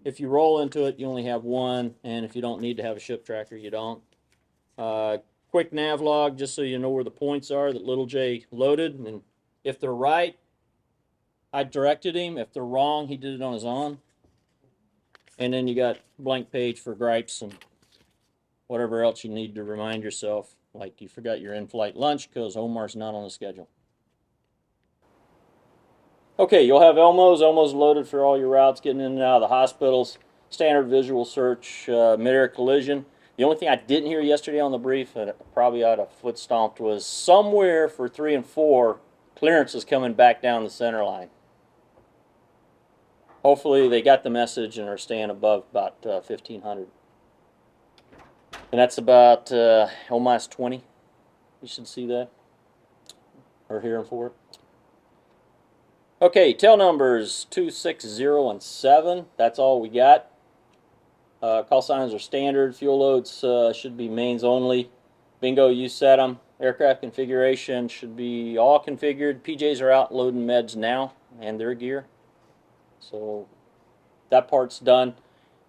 If you roll into it, you only have one, and if you don't need to have a ship tracker, you don't. Quick nav log, just so you know where the points are that little J loaded, and if they're right, I directed him. If they're wrong, he did it on his own. And then you got blank page for gripes and whatever else you need to remind yourself, like you forgot your in-flight lunch because Omar's not on the schedule. Okay, you'll have Elmo's. Elmo's loaded for all your routes getting in and out of the hospitals. Standard visual search, mid-air collision. The only thing I didn't hear yesterday on the brief, and probably ought to foot stomped, was somewhere for 3 and 4, clearance is coming back down the center line. Hopefully they got the message and are staying above about 1,500. And that's about almost 20. You should see that, or hearing for it. Okay, tail numbers 2, 6, 0, and 7. That's all we got. Call signs are standard. Fuel loads should be mains only. Bingo, you set them. Aircraft configuration should be all configured. PJs are out loading meds now and their gear. So that part's done.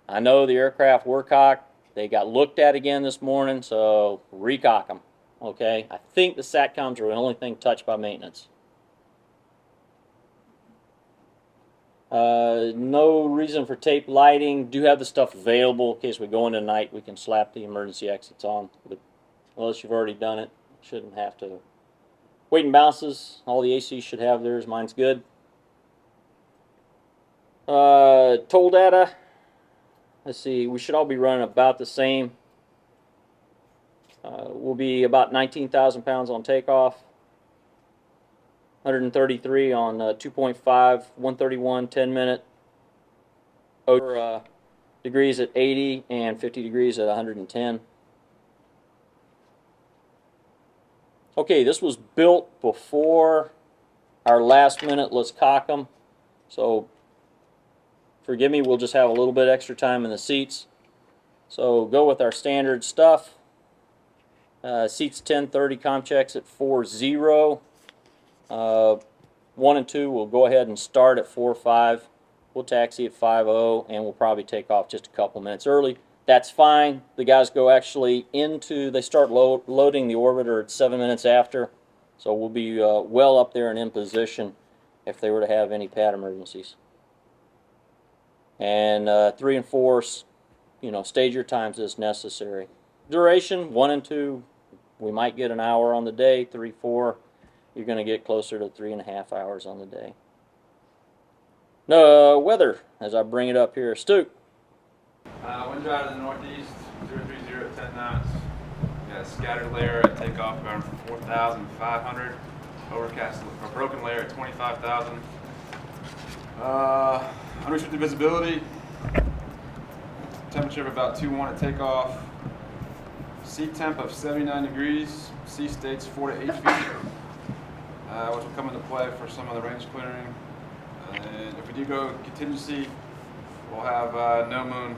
I know the aircraft were cocked. They got looked at again this morning, so recock them. Okay, I think the SATCOMs are the only thing touched by maintenance. No reason for tape lighting. Do have the stuff available in case we go in tonight. We can slap the emergency exits on, but unless you've already done it, shouldn't have to. Weight and bounces. All the ACs should have theirs. Mine's good. Toll data. Let's see. We should all be running about the same. We'll be about 19,000 pounds on takeoff. 133 on 2.5, 131 10-minute. Over degrees at 80 and 50 degrees at 110. Okay, this was built before our last minute let's cock them. So forgive me, we'll just have a little bit extra time in the seats. So go with our standard stuff. Seats 1030, com checks at 40. 1 and 2 will go ahead and start at 4:05. We'll taxi at 5:00, and we'll probably take off just a couple minutes early. That's fine. The guys go actually into, they start loading the orbiter at 7 minutes after. So we'll be well up there and in position if they were to have any pad emergencies. And 3 and 4, you know, stage your times as necessary. Duration, 1 and 2, we might get an hour on the day. 3, 4, you're going to get closer to 3.5 hours on the day. No weather, as I bring it up here. Stu. Winds out of the northeast, 030 at 10 knots. Got a scattered layer at takeoff around 4,500. Overcast, or broken layer at 25,000. Unrestricted visibility. Temperature of about 2.1 at takeoff. Seat temp of 79 degrees. Sea states 4 to 8 feet. Which will come into play for some of the range clearing. And if we do go contingency, we'll have no moon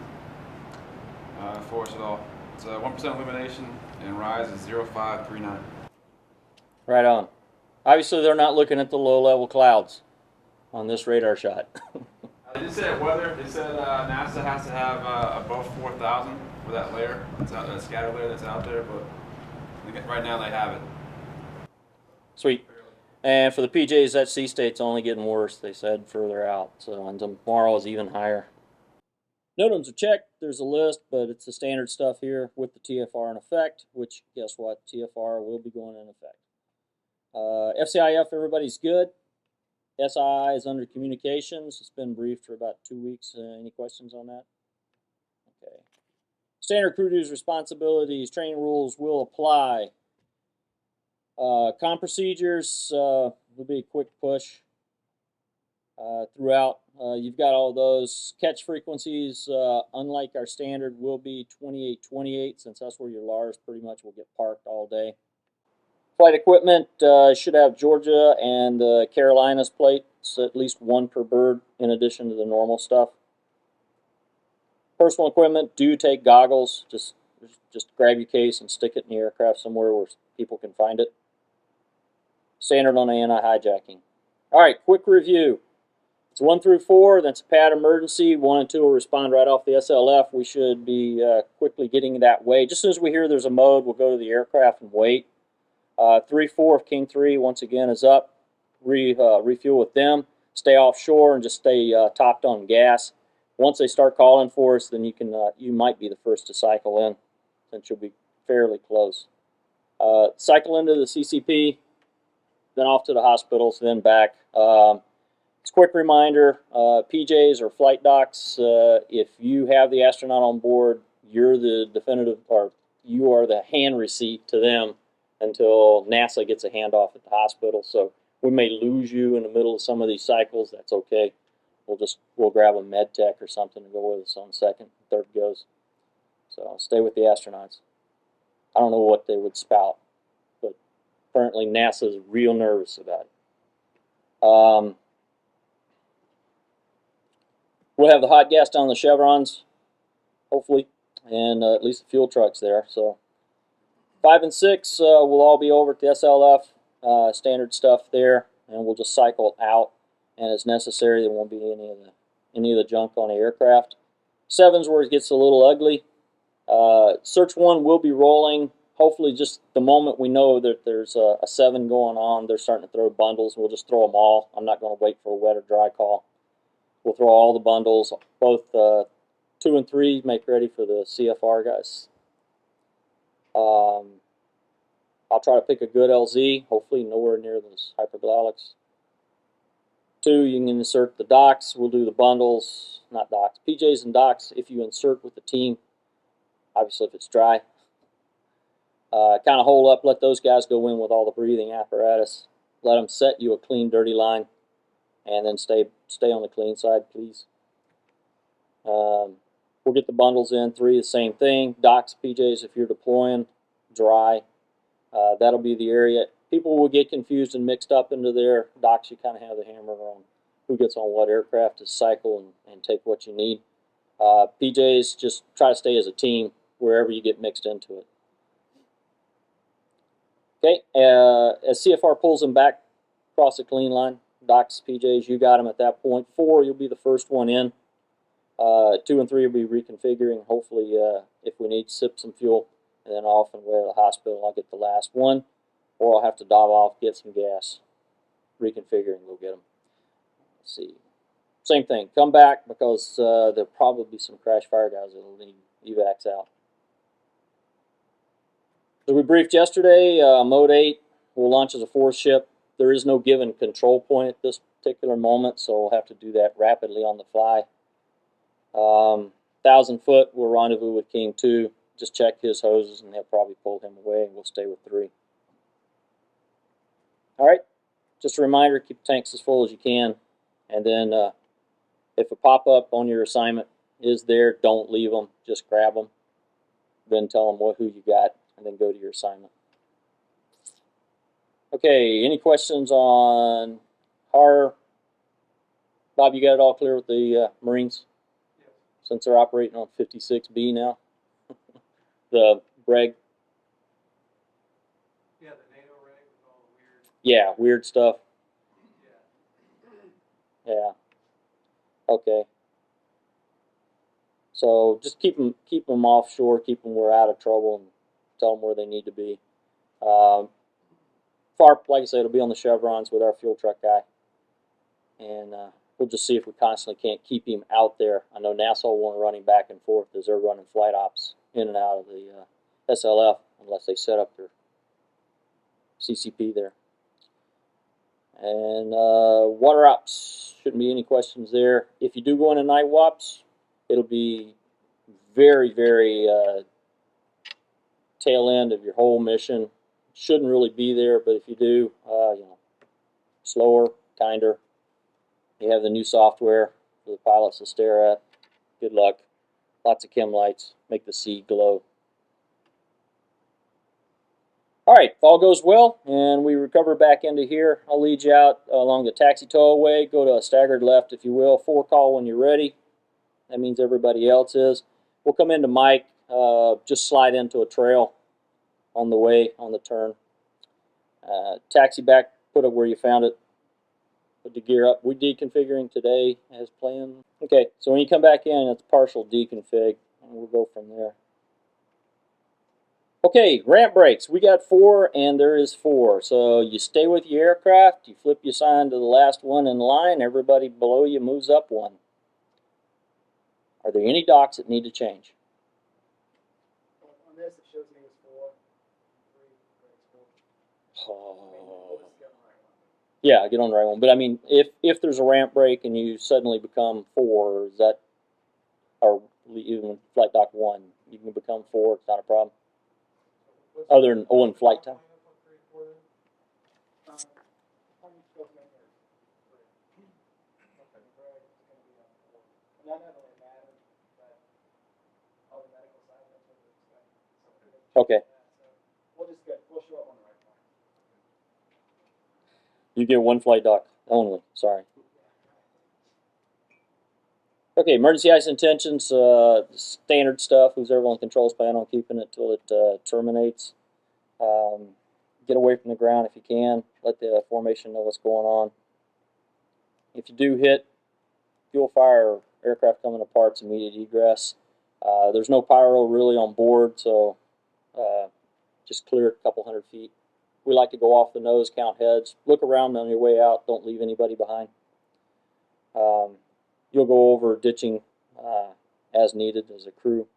for us at all. It's 1% illumination, and rise is 0539. Right on. Obviously, they're not looking at the low-level clouds on this radar shot. They did say weather. They said NASA has to have above 4,000 for that layer. That's out, that scatter layer that's out there, but right now they have it. Sweet. And for the PJs, that sea state's only getting worse, they said, further out. So and tomorrow is even higher. NOTAMs are checked. There's a list, but it's the standard stuff here with the TFR in effect, which, guess what? TFR will be going in effect. FCIF, everybody's good. SI is under communications. It's been briefed for about 2 weeks. Any questions on that? Okay. Standard crew dues, responsibilities, training rules will apply. Com procedures will be a quick push throughout. You've got all those. Catch frequencies, unlike our standard, will be 2828, since that's where your LARs pretty much will get parked all day. Flight equipment should have Georgia and Carolinas plates, at least one per bird, in addition to the normal stuff. Personal equipment, do take goggles. Just grab your case and stick it in the aircraft somewhere where people can find it. Standard on anti-hijacking. All right, quick review. It's 1 through 4, that's a pad emergency. 1 and 2 will respond right off the SLF. We should be quickly getting that way. Just as soon as we hear there's a mode, we'll go to the aircraft and wait. 3, 4 of King 3, once again, is up. Refuel with them. Stay offshore and just stay topped on gas. Once they start calling for us, then you might be the first to cycle in, since you'll be fairly close. Cycle into the CCP, then off to the hospitals, then back. It's a quick reminder, PJs or flight docs, if you have the astronaut on board, you're the definitive, or you are the hand receipt to them until NASA gets a handoff at the hospital. So we may lose you in the middle of some of these cycles. That's okay. We'll grab a med tech or something to go with us on second, third goes. So stay with the astronauts. I don't know what they would spout, but apparently NASA is real nervous about it. We'll have the hot gas down the chevrons, hopefully, and at least the fuel truck's there. So 5 and 6 will all be over at the SLF, standard stuff there, and we'll just cycle out. And as necessary, there won't be any of the junk on the aircraft. 7's where it gets a little ugly. Search 1 will be rolling. Hopefully, just the moment we know that there's a 7 going on, they're starting to throw bundles. We'll just throw them all. I'm not going to wait for a wet or dry call. We'll throw all the bundles, both 2 and 3, make ready for the CFR guys. I'll try to pick a good LZ, hopefully nowhere near those hypergalactics. 2, you can insert the docks. We'll do the bundles, not docks, PJs and docks if you insert with the team, obviously if it's dry. Kind of hold up, let those guys go in with all the breathing apparatus. Let them set you a clean, dirty line, and then stay on the clean side, please. We'll get the bundles in. 3, the same thing. Docks, PJs, if you're deploying, dry. That'll be the area. People will get confused and mixed up into their docks. You kind of have the hammer on who gets on what aircraft to cycle and take what you need. PJs, just try to stay as a team wherever you get mixed into it. Okay, as CFR pulls them back across the clean line, docks, PJs, you got them at that point. 4, you'll be the first one in. 2 and 3 will be reconfiguring. Hopefully, if we need to sip some fuel, and then off and away to the hospital, I'll get the last one. Or I'll have to dive off, get some gas, reconfigure, and go get them. Let's see. Same thing. Come back because there'll probably be some crash fire guys that will need evacs out. So we briefed yesterday. Mode 8 will launch as a 4th ship. There is no given control point at this particular moment, so we'll have to do that rapidly on the fly. 1,000 foot, we'll rendezvous with King 2. Just check his hoses, and they'll probably pull him away, and we'll stay with 3. All right, just a reminder, keep the tanks as full as you can. And then if a pop-up on your assignment is there, don't leave them. Just grab them. Then tell them who you got, and then go to your assignment. Okay, any questions on HAR? Bob, you got it all clear with the Marines? Yes. Since they're operating on 56B now? The Breg? Yeah, the NATO reg with all the weird... Yeah, weird stuff. Yeah. Yeah. Okay. So just keep them offshore, keep them where out of trouble, and tell them where they need to be. FARP, like I said, it'll be on the chevrons with our fuel truck guy. And we'll just see if we constantly can't keep him out there. I know NASA will want to run him back and forth as they're running flight ops in and out of the SLF unless they set up their CCP there. And water ops, shouldn't be any questions there. If you do go into night wops, it'll be very, very tail end of your whole mission. Shouldn't really be there, but if you do, you know, slower, kinder. You have the new software for the pilots to stare at. Good luck. Lots of chem lights. Make the sea glow. All right, if all goes well and we recover back into here, I'll lead you out along the taxi towaway. Go to a staggered left, if you will. 4 call when you're ready. That means everybody else is. We'll come into Mike. Just slide into a trail on the way, on the turn. Taxi back, put it where you found it. Put the gear up. We deconfiguring today as planned. Okay, so when you come back in, it's partial deconfig, and we'll go from there. Okay, ramp brakes. We got 4, and there is 4. So you stay with your aircraft, you flip your sign to the last one in line, everybody below you moves up 1. Are there any docks that need to change? On this, it shows me it's 4, 3, Oh. we'll just get on the right one. Yeah, get on the right one. But I mean, if there's a ramp break and you suddenly become 4, is that, or even flight dock 1, you can become 4. It's not a problem. What's Other than in flight time. And that doesn't really matter, but all the medical side, that's what it's like. Okay. So we'll show up on the right one. You get 1 flight dock only. Sorry. Okay, emergency ice intentions, standard stuff. Who's ever on controls plan on keeping it till it terminates. Get away from the ground if you can. Let the formation know what's going on. If you do hit fuel fire or aircraft coming apart, it's immediate egress. There's no pyro really on board, so just clear it a couple hundred feet. We like to go off the nose, count heads, look around on your way out. Don't leave anybody behind. You'll go over ditching as needed as a crew.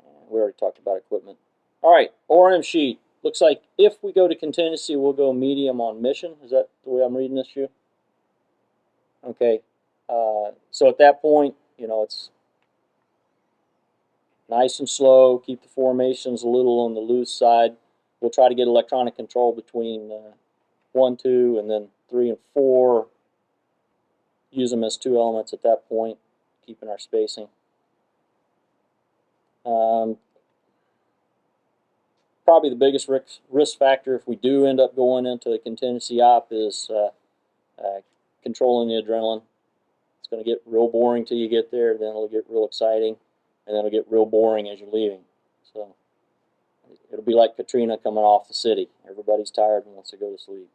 And we already talked about equipment. All right, ORM sheet. Looks like if we go to contingency, we'll go medium on mission. Is that the way I'm reading this, you? Okay. So at that point, you know, it's nice and slow. Keep the formations a little on the loose side. We'll try to get electronic control between 1, 2, and then 3 and 4. Use them as 2 elements at that point, keeping our spacing. Probably the biggest risk factor if we do end up going into a contingency op is controlling the adrenaline. It's going to get real boring till you get there, then it'll get real exciting, and then it'll get real boring as you're leaving. So it'll be like Katrina coming off the city. Everybody's tired and wants to go to sleep.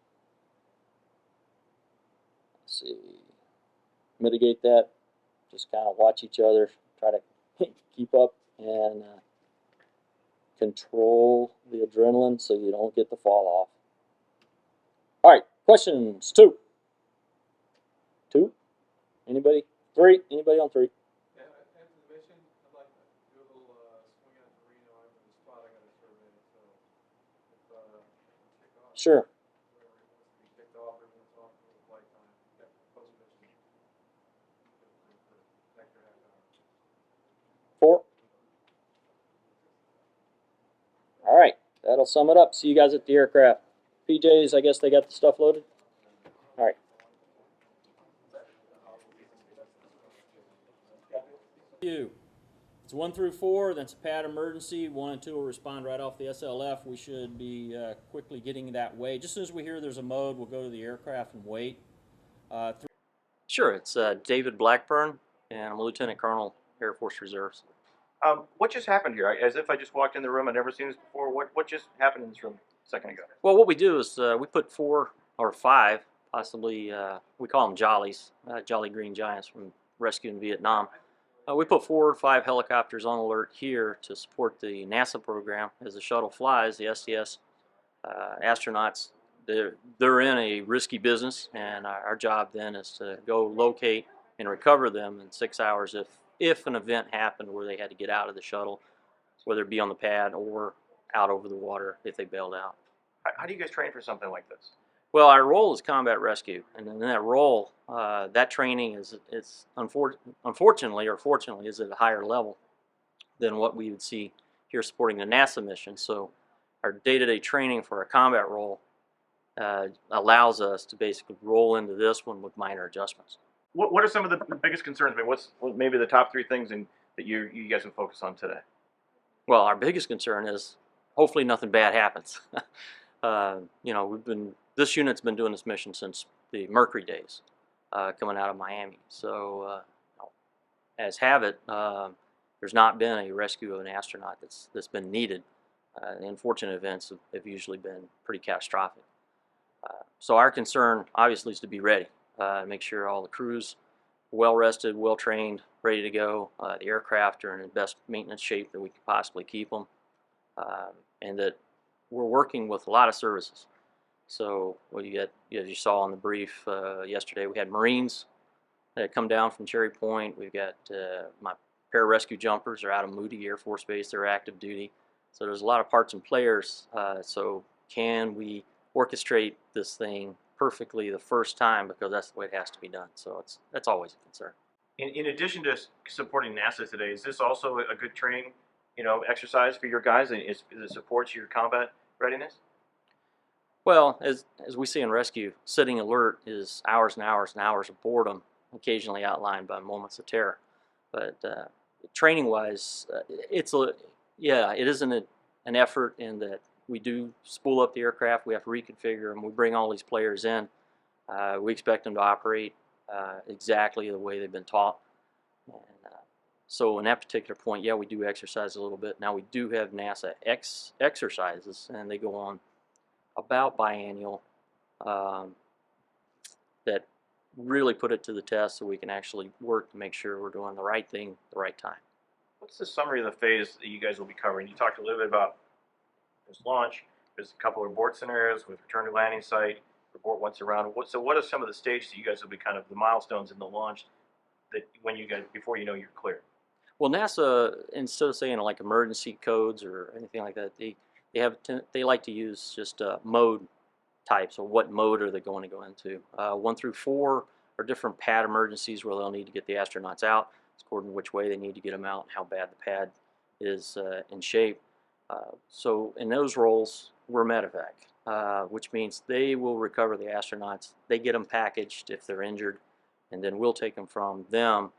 Let's see. Mitigate that. Just kind of watch each other, try to keep up and control the adrenaline so you don't get the fall off. All right, questions. 2. Anybody? 3? Anybody on 3? Yeah, after the mission, I'd like to do a little swing out to Reno. I have a spot I got to survey, so if kick off. Sure. Whoever wants to be kicked off, everyone's off for the flight time. Yeah, post mission. Extra half hour. 4? All right, that'll sum it up. See you guys at the aircraft. PJs, I guess they got the stuff loaded? All right. It's 1 through 4, that's a pad emergency. 1 and 2 will respond right off the SLF. We should be quickly getting that way. Just as soon as we hear there's a mode, we'll go to the aircraft and wait. Sure, it's David Blackburn, and I'm a Lieutenant Colonel, Air Force Reserves. What just happened here? As if I just walked in the room, I'd never seen this before. What just happened in this room a second ago? Well, what we do is we put 4 or 5, possibly, we call them jollies, Jolly Green Giants from rescue in Vietnam. We put 4 or 5 helicopters on alert here to support the NASA program. As the shuttle flies, the STS astronauts, they're in a risky business, and our job then is to go locate and recover them in 6 hours if an event happened where they had to get out of the shuttle, whether it be on the pad or out over the water if they bailed out. How do you guys train for something like this? Well, our role is combat rescue, and in that role, that training is unfortunately or fortunately is at a higher level than what we would see here supporting the NASA mission. So our day-to-day training for a combat role allows us to basically roll into this one with minor adjustments. What are some of the biggest concerns? I mean, what's maybe the top 3 things that you guys can focus on today? Well, our biggest concern is hopefully nothing bad happens. You know, this unit's been doing this mission since the Mercury days, coming out of Miami. So, as have it, there's not been a rescue of an astronaut that's been needed. The unfortunate events have usually been pretty catastrophic. So our concern, obviously, is to be ready. Make sure all the crews are well rested, well trained, ready to go. The aircraft are in the best maintenance shape that we could possibly keep them, and that we're working with a lot of services. So what you get, as you saw in the brief yesterday, we had Marines that come down from Cherry Point. We've got my pararescue jumpers are out of Moody Air Force Base. They're active duty. So there's a lot of parts and players. So can we orchestrate this thing perfectly the first time, because that's the way it has to be done. So that's always a concern. In addition to supporting NASA today, is this also a good training, exercise for your guys, and it supports your combat readiness? Well, as we see in rescue, sitting alert is hours and hours and hours of boredom, occasionally outlined by moments of terror. But training-wise, it isn't an effort in that we do spool up the aircraft, we have to reconfigure them, we bring all these players in, we expect them to operate exactly the way they've been taught. And, so in that particular point, yeah, we do exercise a little bit. Now we do have NASA exercises, and they go on about biannual, that really put it to the test so we can actually work to make sure we're doing the right thing at the right time. What's the summary of the phase that you guys will be covering? You talked a little bit about this launch. There's a couple of abort scenarios with return to landing site, abort once around. So what are some of the stages that you guys will be kind of the milestones in the launch that before you know you're clear? Well, NASA, instead of saying like emergency codes or anything like that, they like to use just mode types, or what mode are they going to go into. 1 through 4 are different pad emergencies where they'll need to get the astronauts out. It's according to which way they need to get them out and how bad the pad is in shape. So in those roles, we're medevac, which means they will recover the astronauts. They get them packaged if they're injured, and then we'll take them from them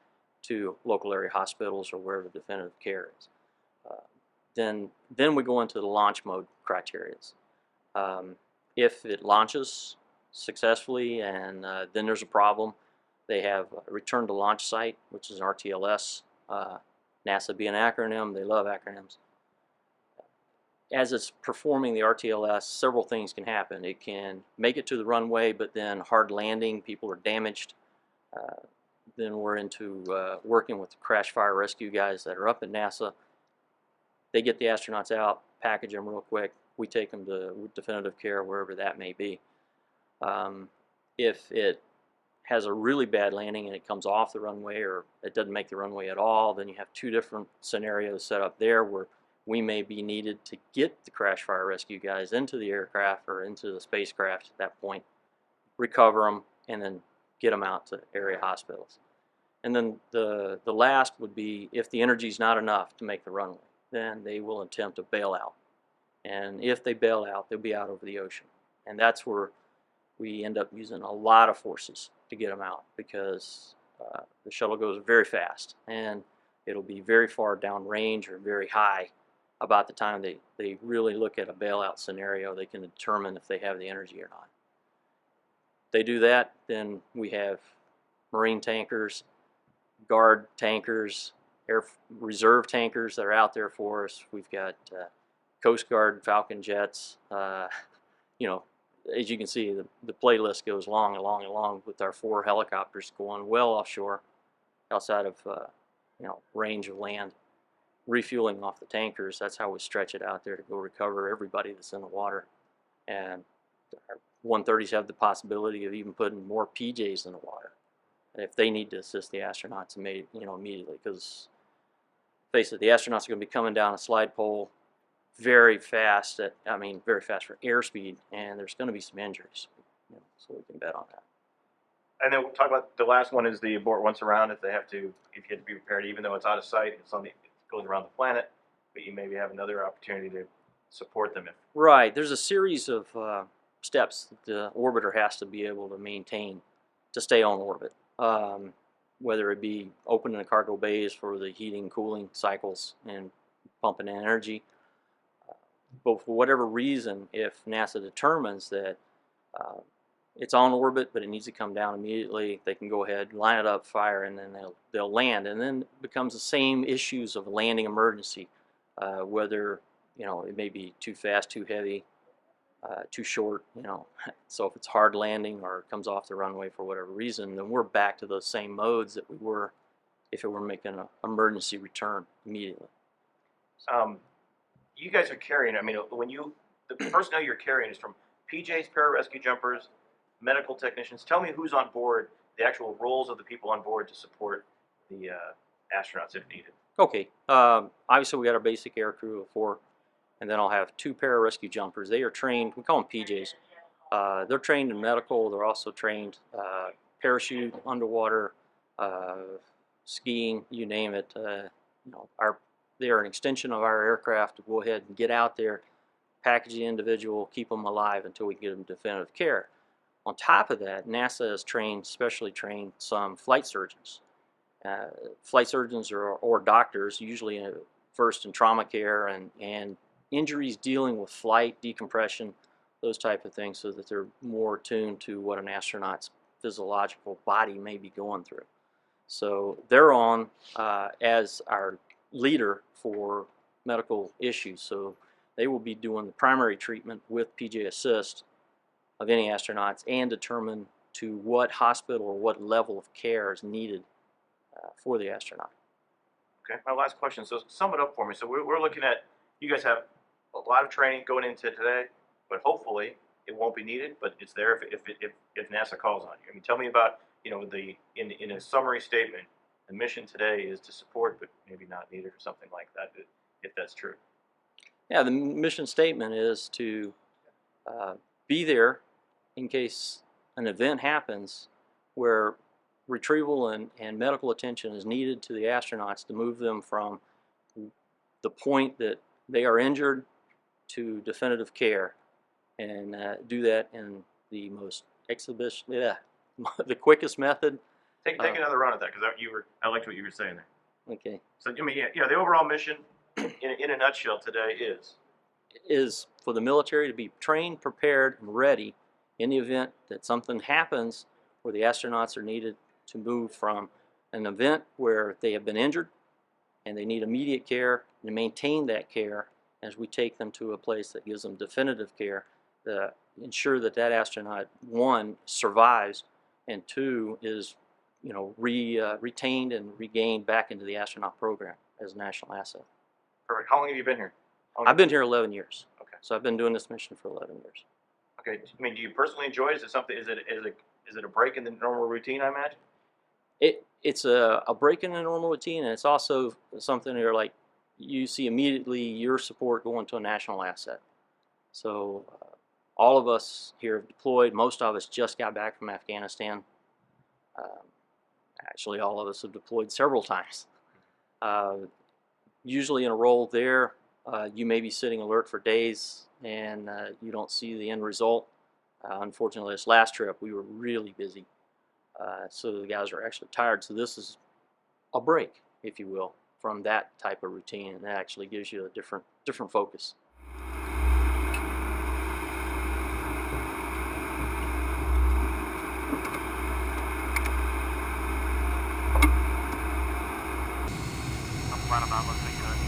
to local area hospitals or wherever definitive care is. Then we go into the launch mode criteria. If it launches successfully and then there's a problem, they have a return to launch site, which is an RTLS. NASA being an acronym, they love acronyms. As it's performing the RTLS, several things can happen. It can make it to the runway, but then hard landing, people are damaged. Then we're into working with the crash fire rescue guys that are up at NASA. They get the astronauts out, package them real quick. We take them to definitive care, wherever that may be. If it has a really bad landing and it comes off the runway, or it doesn't make the runway at all, then you have 2 different scenarios set up there where we may be needed to get the crash fire rescue guys into the aircraft or into the spacecraft at that point, recover them, and then get them out to area hospitals. And then the last would be if the energy is not enough to make the runway, then they will attempt a bailout. And if they bail out, they'll be out over the ocean. And that's where we end up using a lot of forces to get them out, because the shuttle goes very fast, and it'll be very far downrange or very high about the time they really look at a bailout scenario. They can determine if they have the energy or not. If they do that, then we have marine tankers, guard tankers, air reserve tankers that are out there for us. We've got Coast Guard Falcon jets. As you can see, the playlist goes long and long and long, with our 4 helicopters going well offshore, outside of range of land, refueling off the tankers. That's how we stretch it out there to go recover everybody that's in the water. And our 130s have the possibility of even putting more PJs in the water if they need to assist the astronauts immediately. Because face it, the astronauts are going to be coming down a slide pole very fast very fast for airspeed, and there's going to be some injuries, so we can bet on that. And then we'll talk about the last one is the abort once around. If you have to be prepared, even though it's out of sight, it goes around the planet, but you maybe have another opportunity to support them. Right, there's a series of steps that the orbiter has to be able to maintain to stay on orbit, whether it be opening the cargo bays for the heating, cooling cycles and pumping in energy. But for whatever reason, if NASA determines that it's on orbit but it needs to come down immediately, they can go ahead, line it up, fire, and then they'll land. And then it becomes the same issues of a landing emergency, whether it may be too fast, too heavy, too short, you know. So if it's hard landing or it comes off the runway for whatever reason, then we're back to those same modes that we were if it were making an emergency return immediately. You guys are carrying, I mean, the personnel you're carrying is from PJs, pararescue jumpers, medical technicians. Tell me who's on board, the actual roles of the people on board to support the astronauts if needed. Okay, obviously we got our basic air crew of 4, and then I'll have 2 pararescue jumpers. They are trained, we call them PJs. They're trained in medical. They're also trained parachute, underwater, skiing, you name it. You know, they are an extension of our aircraft to go ahead and get out there, package the individual, keep them alive until we get them definitive care. On top of that, NASA has trained, specially trained some flight surgeons. Flight surgeons or doctors, usually first in trauma care and injuries dealing with flight, decompression, those type of things, so that they're more attuned to what an astronaut's physiological body may be going through. So they're on as our leader for medical issues. So they will be doing the primary treatment with PJ Assist of any astronauts and determine to what hospital or what level of care is needed for the astronaut. Okay, my last question. So sum it up for me. So we're looking at, you guys have a lot of training going into today, but hopefully it won't be needed, but it's there if NASA calls on you. I mean, tell me about, you know, in a summary statement, the mission today is to support, but maybe not needed or something like that, if that's true. Yeah, the mission statement is to be there in case an event happens where retrieval and medical attention is needed to the astronauts to move them from the point that they are injured to definitive care, and do that in the most the quickest method. Take another run at that, because I liked what you were saying there. Okay. So I mean, yeah, the overall mission, in a nutshell, today is for the military to be trained, prepared, and ready in the event that something happens where the astronauts are needed to move from an event where they have been injured and they need immediate care and maintain that care as we take them to a place that gives them definitive care to ensure that that astronaut, 1, survives, and 2, is, you know, retained and regained back into the astronaut program as a national asset. Perfect. How long have you been here? I've been here 11 years. Okay. So I've been doing this mission for 11 years. Okay. I mean, do you personally enjoy it? Is it something? Is it a break in the normal routine, I imagine? It's a break in the normal routine, and it's also something where, like, you see immediately your support going to a national asset. So all of us here have deployed. Most of us just got back from Afghanistan. Actually, all of us have deployed several times. Usually in a role there, you may be sitting alert for days and you don't see the end result. Unfortunately, this last trip we were really busy, so the guys are actually tired. So this is a break, if you will, from that type of routine, and that actually gives you a different focus. Flat amount looking good.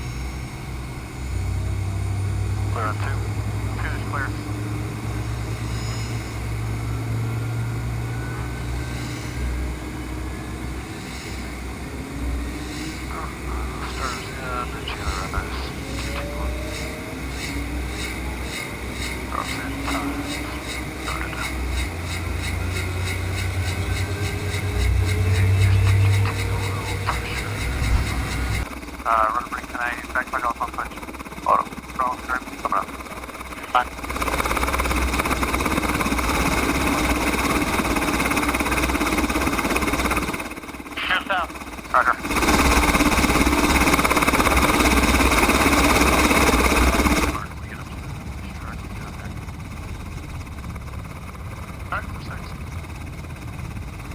Clear on 2. 2 is clear. Stars in, and she had a nice continuum. Drops in times. Noted. Run break tonight, backpack off on punch. Auto. Wrong, turn, coming up. Fine. Shift out. Roger. Alright, 6.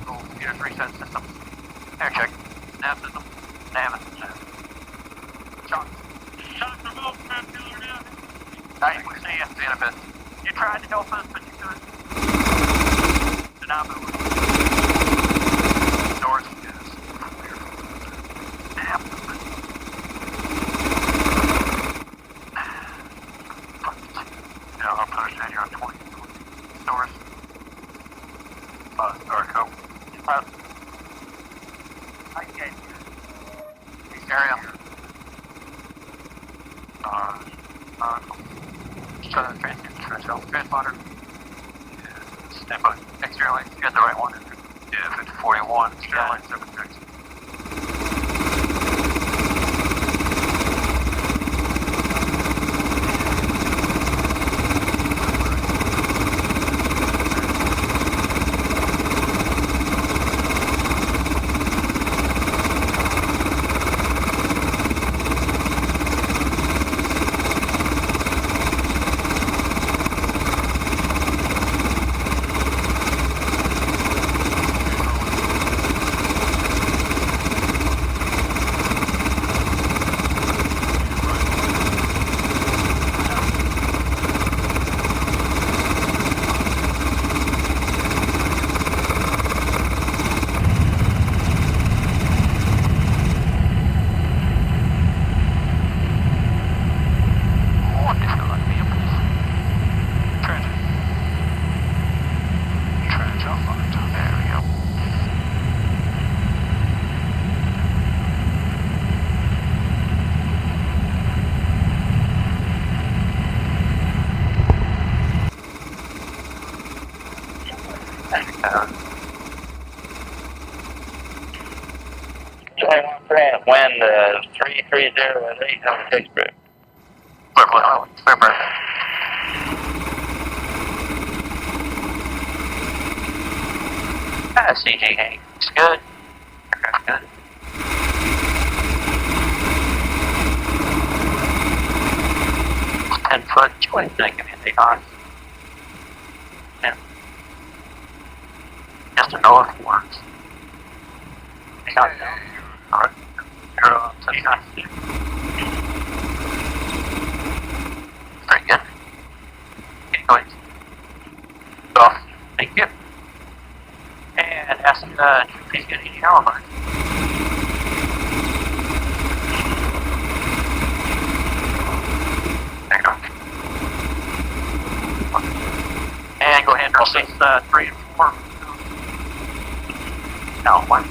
Cool, computer reset systems. Air check. Nav system. Nav. Shock. Shock remote, transducer down. Alright, we see you. See you in a bit. You tried to help us, but you couldn't. Do not move. North is clear. Damn. Yeah, I'll push and you're on East area. Shuttle transient, transponder. Stand by. Exterior lights, you got the right one. Yeah, 5041, exterior lights, 76. Wind 330 at 8 on the Pittsburgh. CG looks good. Aircraft good. It's 10 foot. What do you think of it? On? Yeah. Just a north works. Alright. Very good. Okay, going. Off. Thank you. And ask please get any alibi. There you go. And go ahead and roll 6, 3, and 4. Now 1.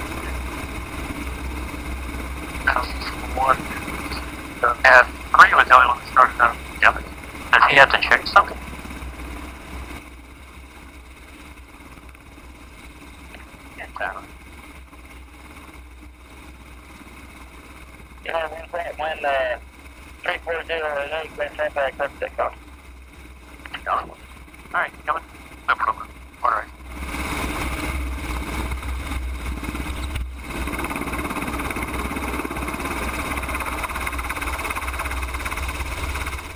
One. And 3 was the only one that started out together. Does he have to check something? Yeah, when 340 went right back up to go. Alright, coming. No problem. Alright.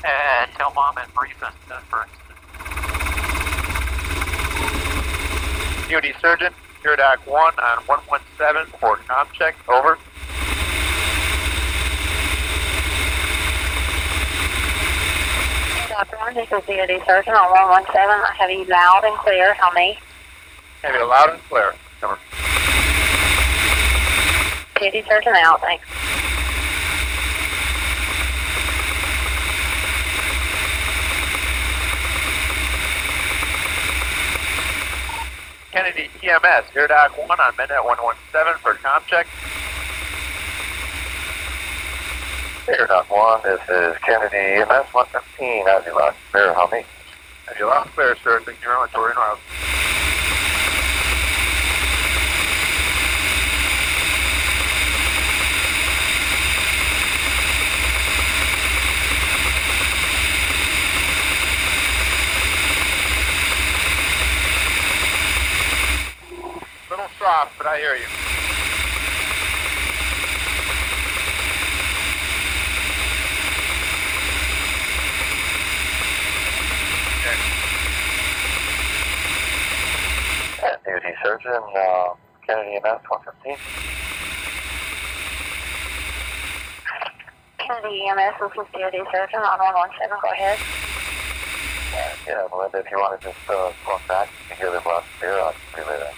And tell Mom and brief us for instance. Unity Surgeon, here at Act 1 on 117 for comm check, over. Dr. Orange, this is DoD Surgeon on 117. I have you loud and clear. How many? Have you loud and clear. Over. DoD Surgeon out, thanks. Kennedy EMS, here at Act 1 on Midnight 117 for comm check. Here, Doc 1, this is Kennedy EMS 115. Have you loud and clear? How many? Have you loud and clear, sir. Thank you very much. We're in route. Little soft, but I hear you. Duty Surgeon, Kennedy EMS 115. Kennedy EMS, this is DoD Surgeon on 117. Go ahead. Yeah, Melinda, if you want to just walk back and give them loud and clear, I'll relay that.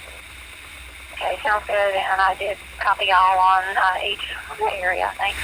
Okay, sounds good. And I did copy y'all on each area. Thanks.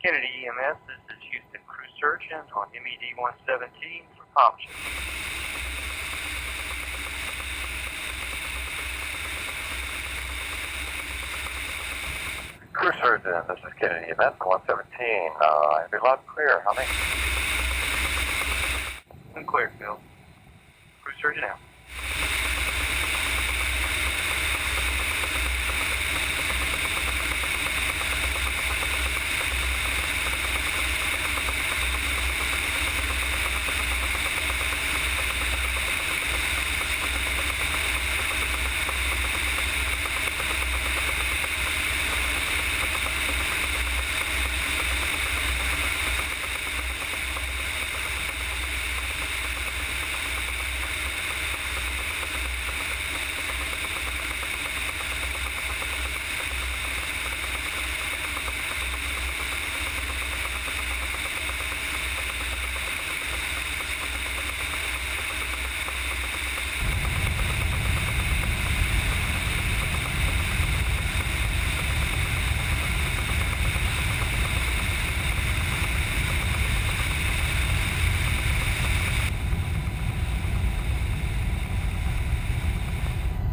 Kennedy EMS. This is Houston Crew Surgeon on MED 117 for pop check. Crew surgeon, this is Kennedy EMS 117. You're loud and clear. How many? I'm clear, Phil. Crew Surgeon out.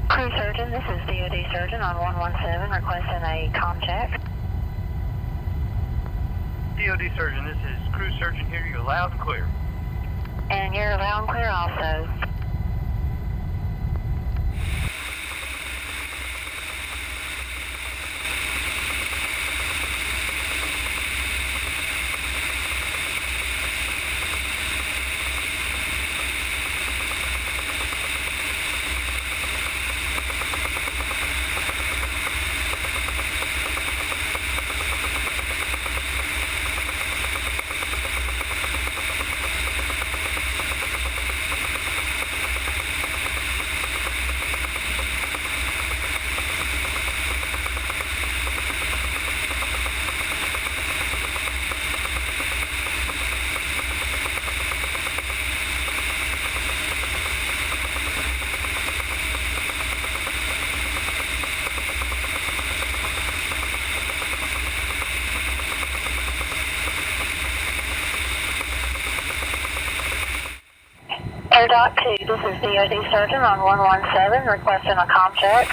Crew surgeon, this is DOD surgeon on 117 requesting a comm check. DOD Surgeon, this is Crew Surgeon here. You're loud and clear. And you're loud and clear also. Air Doc 2, this is DOD surgeon on 117 requesting a comm check.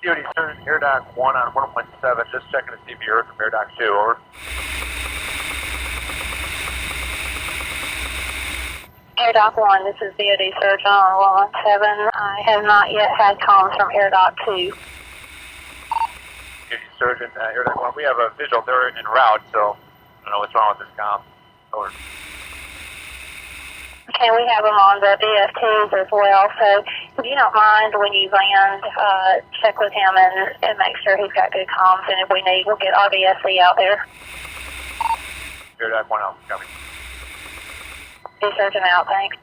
DOD Surgeon, Air Doc 1 on 1.7, just checking to see if you heard from Air Doc 2, over. Air Doc 1, this is DOD surgeon on 117. I have not yet had comms from Air Doc 2. DOD Surgeon, Air Doc 1, we have a visual, they're en route, so I don't know what's wrong with this comm, over. Okay, we have them on the BF2s as well, so if you don't mind when you land, check with him and make sure he's got good comms, and if we need, we'll get RVSE out there. Air Doc 1 out, coming. Be surgeon out, thanks.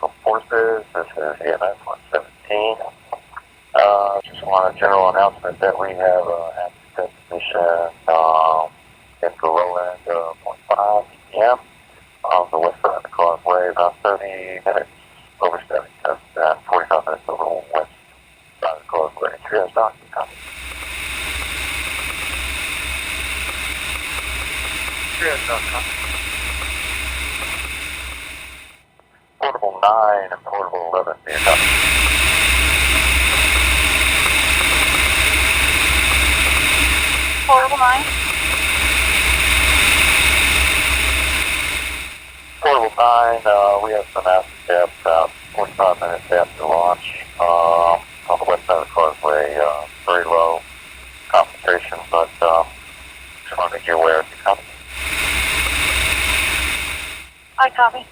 Special Forces. This is EMS 117. Just want a general announcement that we have an active position in the low end of 0.5 p.m. on the west side of the causeway, about 30 minutes over 70, and 45 minutes over west side of the causeway. Trios docking, copy. Trios docking. Portable 9 and Portable 11, near copy. Portable 9. Portable 9, we have some acid depth about 45 minutes after launch. On the west side of the causeway, very low concentration, but just want to make you aware if you come. I copy.